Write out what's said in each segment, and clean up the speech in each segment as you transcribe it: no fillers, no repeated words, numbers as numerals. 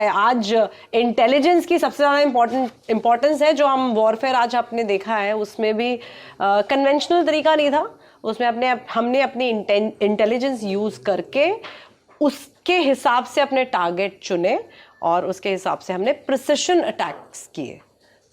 आज इंटेलिजेंस की सबसे ज़्यादा इम्पोर्टेंस है। जो हम वॉरफेयर आज आपने देखा है उसमें भी कन्वेंशनल तरीका नहीं था, उसमें हमने अपनी इंटेलिजेंस यूज़ करके उसके हिसाब से अपने टारगेट चुने और उसके हिसाब से हमने प्रिसिशन अटैक्स किए।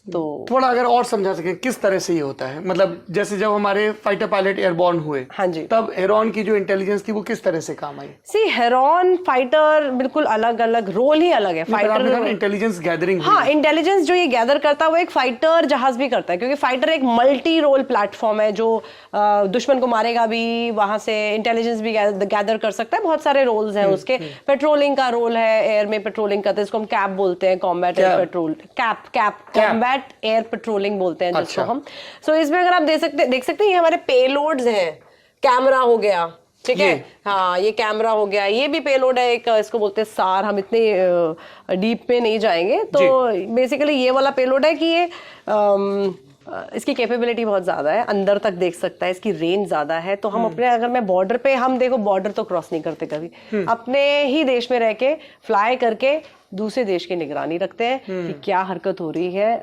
तो थोड़ा अगर और समझा सकें किस तरह से ये होता है, मतलब जैसे जब हमारे फाइटर पायलट एयरबॉर्न हुए, हाँ जी, तब हेरॉन की जो इंटेलिजेंस थी वो किस तरह से काम आई? सी हेरॉन फाइटर बिल्कुल अलग अलग रोल ही अलग है। फाइटर इंटेलिजेंस गैदरिंग, हाँ, इंटेलिजेंस जो ये गैदर करता है वो एक फाइटर जहाज भी करता है, क्योंकि फाइटर एक मल्टी रोल प्लेटफॉर्म है जो दुश्मन को मारेगा भी, वहां से इंटेलिजेंस भी गैदर कर सकता है। बहुत सारे रोल्स हैं उसके। पेट्रोलिंग का रोल है, एयर में पेट्रोलिंग करते हैं, इसको हम कैप बोलते हैं, combat air petrol cap combat air patrolling बोलते हैं जिसको हम। सो इसमें अगर आप देख सकते हैं ये हमारे पेलोड्स हैं। कैमरा हो गया, ठीक है, हाँ ये कैमरा हो गया, ये भी पेलोड है एक, इसको बोलते हैं सार। हम इतने डीप में नहीं जाएंगे। तो बेसिकली ये वाला पेलोड है कि ये इसकी कैपेबिलिटी बहुत ज्यादा है, अंदर तक देख सकता है, इसकी रेंज ज्यादा है। तो हम अपने, अगर मैं बॉर्डर पे, हम देखो बॉर्डर तो क्रॉस नहीं करते कभी, अपने ही देश में रह के फ्लाई करके दूसरे देश की निगरानी रखते हैं कि क्या हरकत हो रही है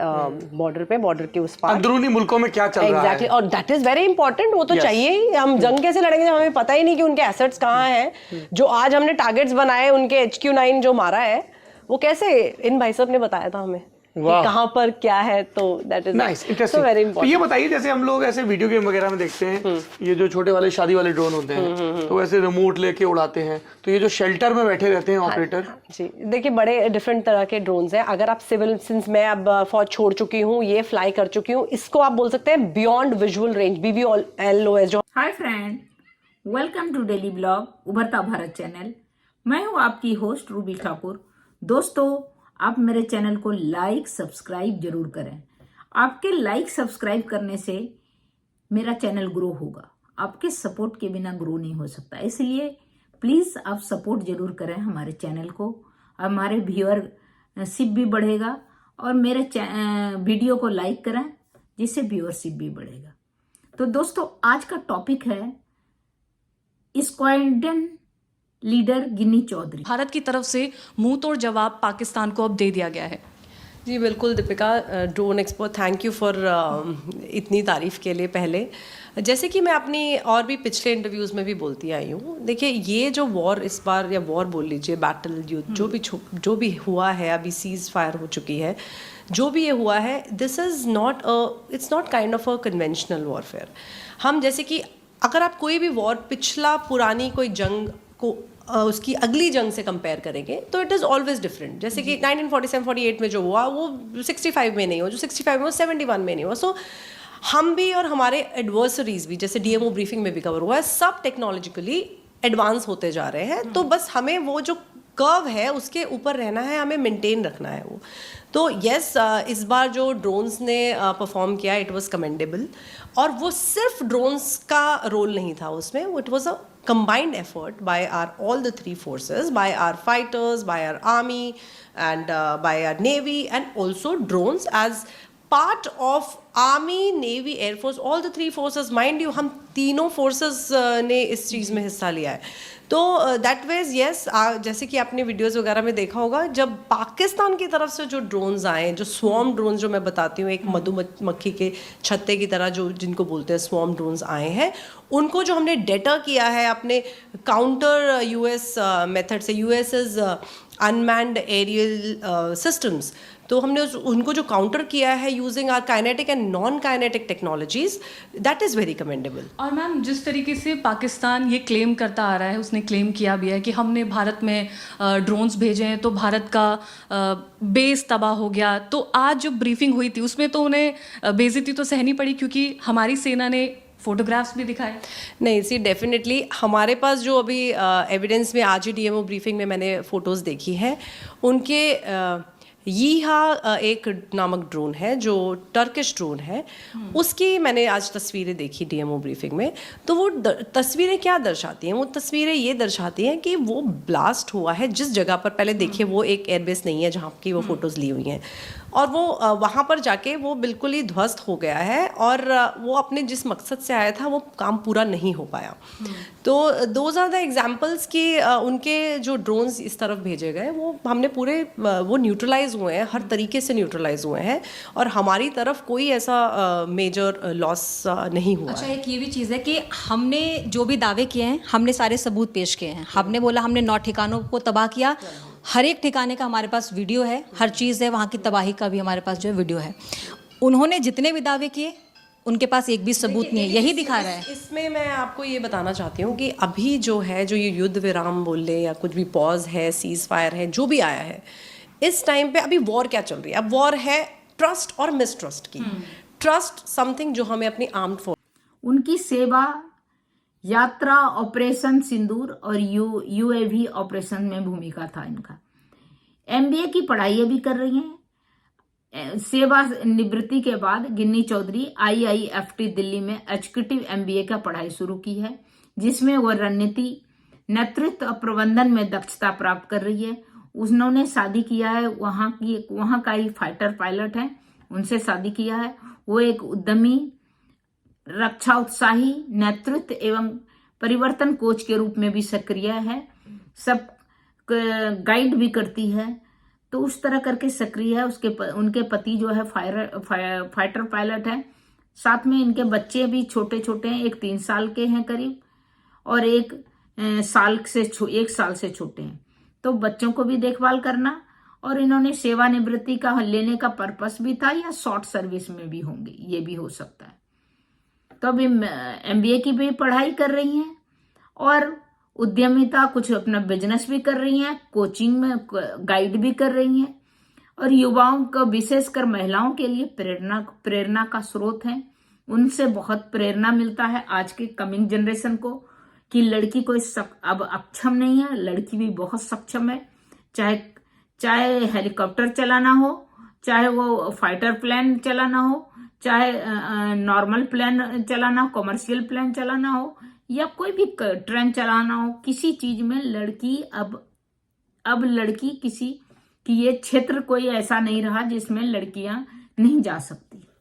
बॉर्डर पे, बॉर्डर के उस पार, अंदरूनी मुल्कों में क्या चल रहा है। एग्जैक्टली, और दैट इज वेरी इंपॉर्टेंट। वो तो चाहिए ही। हम जंग कैसे लड़ेंगे जब हमें पता ही नहीं कि उनके एसेट्स कहाँ हैं। जो आज हमने टारगेट्स बनाए, उनके HQ-9 जो मारा है, वो कैसे, इन भाई साहब ने बताया था हमें कहां पर क्या है। तो that is nice, interesting. Very important. ये बताइए, जैसे हम लोग ऐसे वीडियो गेम वगैरह में देखते हैं, ये जो छोटे वाले शादी वाले ड्रोन होते हैं, तो ऐसे रिमोट लेके उड़ाते हैं, तो ये जो शेल्टर में बैठे रहते हैं ऑपरेटर, जी देखिए बड़े डिफरेंट तरह के ड्रोन्स हैं। अगर आप सिविल, सिंस मैं अब फौज छोड़ चुकी हूँ, ये फ्लाई कर चुकी हूँ, इसको आप बोल सकते हैं बियॉन्ड विजुअल रेंज, BVLOS। जो hi friend, welcome to daily blog Ubharta Bharat channel. मैं हूँ आपकी होस्ट रूबी ठाकुर। दोस्तों, आप मेरे चैनल को लाइक सब्सक्राइब जरूर करें। आपके लाइक सब्सक्राइब करने से मेरा चैनल ग्रो होगा। आपके सपोर्ट के बिना ग्रो नहीं हो सकता, इसलिए प्लीज आप सपोर्ट जरूर करें हमारे चैनल को। हमारे व्यूअरशिप भी बढ़ेगा और मेरे वीडियो को लाइक करें, जिससे व्यूअरशिप भी बढ़ेगा। तो दोस्तों, आज का टॉपिक है स्क्वाड्रन लीडर गिन्नी चौधरी। भारत की तरफ से मुंह तोड़ जवाब पाकिस्तान को अब दे दिया गया है। जी बिल्कुल Deepika, drone expert, thank you for इतनी तारीफ के लिए। पहले जैसे कि मैं अपनी और भी पिछले इंटरव्यूज़ में भी बोलती आई हूँ, देखिए ये जो वॉर इस बार, या वॉर बोल लीजिए, बैटल, जो भी हुआ है, अभी सीज फायर हो चुकी है, जो भी ये हुआ है, this is not it's not kind of a conventional warfare. हम जैसे कि अगर आप कोई भी वॉर, पिछला पुरानी कोई जंग को उसकी अगली जंग से कंपेयर करेंगे तो इट इज़ ऑलवेज डिफरेंट। जैसे कि 1947-48 में जो हुआ वो 65 में नहीं हुआ, जो 65 में वो 71 में नहीं हुआ। सो हम भी और हमारे एडवर्सरीज भी, जैसे DMO ब्रीफिंग में भी कवर हुआ है, सब टेक्नोलॉजिकली एडवांस होते जा रहे हैं। तो बस हमें वो जो कर्व है उसके ऊपर रहना है, हमें मेंटेन रखना है वो। तो यस, इस बार जो ड्रोन्स ने परफॉर्म किया, इट वाज कमेंडेबल। और वो सिर्फ ड्रोन्स का रोल नहीं था उसमें, it was a combined effort by all the three forces, by our fighters, by our army, and by our navy, and also drones as part of army, navy, air force, all the three forces, mind you, हम तीनों forces ने इस चीज़ में हिस्सा लिया है। तो that veg yes, जैसे कि आपने वीडियोस वगैरह में देखा होगा, जब पाकिस्तान की तरफ से जो ड्रोन्स आए, जो स्वॉर्म ड्रोन्स जो मैं बताती हूँ, एक मधुमक्खी के छत्ते की तरह जो जिनको बोलते हैं स्वॉर्म ड्रोन्स आए हैं, उनको जो हमने डेटर किया है अपने काउंटर US मेथड से, US's अनमैन्ड एरियल सिस्टम्स, तो हमने उनको जो काउंटर किया है using our kinetic and non kinetic technologies, that is very commendable. और मैम, जिस तरीके से पाकिस्तान ये क्लेम करता आ रहा है, उसने क्लेम किया भी है कि हमने भारत में ड्रोन्स भेजे हैं तो भारत का बेस तबाह हो गया। तो आज जो ब्रीफिंग हुई थी उसमें तो उन्हें बेइज्जती तो सहनी पड़ी, क्योंकि हमारी सेना ने फोटोग्राफ्स भी दिखाए। नहीं सी, डेफिनेटली हमारे पास जो अभी एविडेंस में आज ही DMO ब्रीफिंग में मैंने फ़ोटोज़ देखी हैं, उनके यीहा एक नामक ड्रोन है जो टर्किश ड्रोन है, उसकी मैंने आज तस्वीरें देखी DMO ब्रीफिंग में। तो वो तस्वीरें क्या दर्शाती हैं? वो तस्वीरें ये दर्शाती हैं कि वो ब्लास्ट हुआ है जिस जगह पर, पहले देखिए वो एक एयरबेस नहीं है जहाँ की वो फ़ोटोज़ ली हुई हैं, और वो वहाँ पर जाके वो बिल्कुल ही ध्वस्त हो गया है और वो अपने जिस मकसद से आया था वो काम पूरा नहीं हो पाया। तो दोज आर द एग्जाम्पल्स कि उनके जो ड्रोन्स इस तरफ भेजे गए वो हमने पूरे वो न्यूट्रलाइज हुए हैं, हर तरीके से न्यूट्रलाइज हुए हैं और हमारी तरफ कोई ऐसा मेजर लॉस नहीं हुआ अच्छा, है। एक ये भी चीज़ है कि हमने जो भी दावे किए हैं हमने सारे सबूत पेश किए हैं। हमने बोला हमने 9 ठिकानों को तबाह किया, हर एक ठिकाने का हमारे पास वीडियो है, हर चीज़ है, वहाँ की तबाही का भी हमारे पास जो है वीडियो है। उन्होंने जितने भी दावे किए उनके पास एक भी सबूत नहीं है, यही दिखा रहा है। इसमें मैं आपको ये बताना चाहती हूँ कि अभी जो है, जो ये युद्ध विराम बोल ले या कुछ भी पॉज है, सीज फायर है, जो भी आया है, इस टाइम पे अभी वॉर क्या चल रही है? अब वॉर है ट्रस्ट और मिसट्रस्ट की। ट्रस्ट समथिंग जो हमें अपनी आर्म्ड फोर्स, उनकी सेवा यात्रा ऑपरेशन सिंदूर और यूएवी ऑपरेशन में भूमिका था इनका। एमबीए की पढ़ाई भी कर रही हैं। सेवा निवृत्ति के बाद गिन्नी चौधरी आईआईएफटी दिल्ली में एग्जीक्यूटिव एमबीए का पढ़ाई शुरू की है, जिसमें वह रणनीति, नेतृत्व और प्रबंधन में दक्षता प्राप्त कर रही है। उन्होंने शादी किया है, वहाँ का ही फाइटर पायलट है, उनसे शादी किया है। वो एक उद्यमी, रक्षा उत्साही, नेतृत्व एवं परिवर्तन कोच के रूप में भी सक्रिय है, सब गाइड भी करती है, तो उस तरह करके सक्रिय है। उनके पति जो है फाइटर पायलट है, साथ में इनके बच्चे भी छोटे छोटे हैं, एक 3 साल के हैं करीब और एक 1 साल से छोटे हैं। तो बच्चों को भी देखभाल करना, और इन्होंने सेवानिवृत्ति का लेने का पर्पस भी था या शॉर्ट सर्विस में भी होंगे, ये भी हो सकता है। तो अभी एमबीए की भी पढ़ाई कर रही हैं और उद्यमिता, कुछ अपना बिजनेस भी कर रही हैं, कोचिंग में गाइड भी कर रही हैं और युवाओं को, विशेषकर महिलाओं के लिए प्रेरणा का स्रोत है। उनसे बहुत प्रेरणा मिलता है आज के कमिंग जनरेशन को कि लड़की कोई अब अक्षम नहीं है, लड़की भी बहुत सक्षम है। चाहे हेलीकॉप्टर चलाना हो, चाहे वो फाइटर प्लेन चलाना हो, चाहे नॉर्मल प्लेन चलाना हो, कमर्शियल प्लेन चलाना हो, या कोई भी ट्रेन चलाना हो, किसी चीज में लड़की अब लड़की किसी कि ये क्षेत्र कोई ऐसा नहीं रहा जिसमें लड़कियां नहीं जा सकती।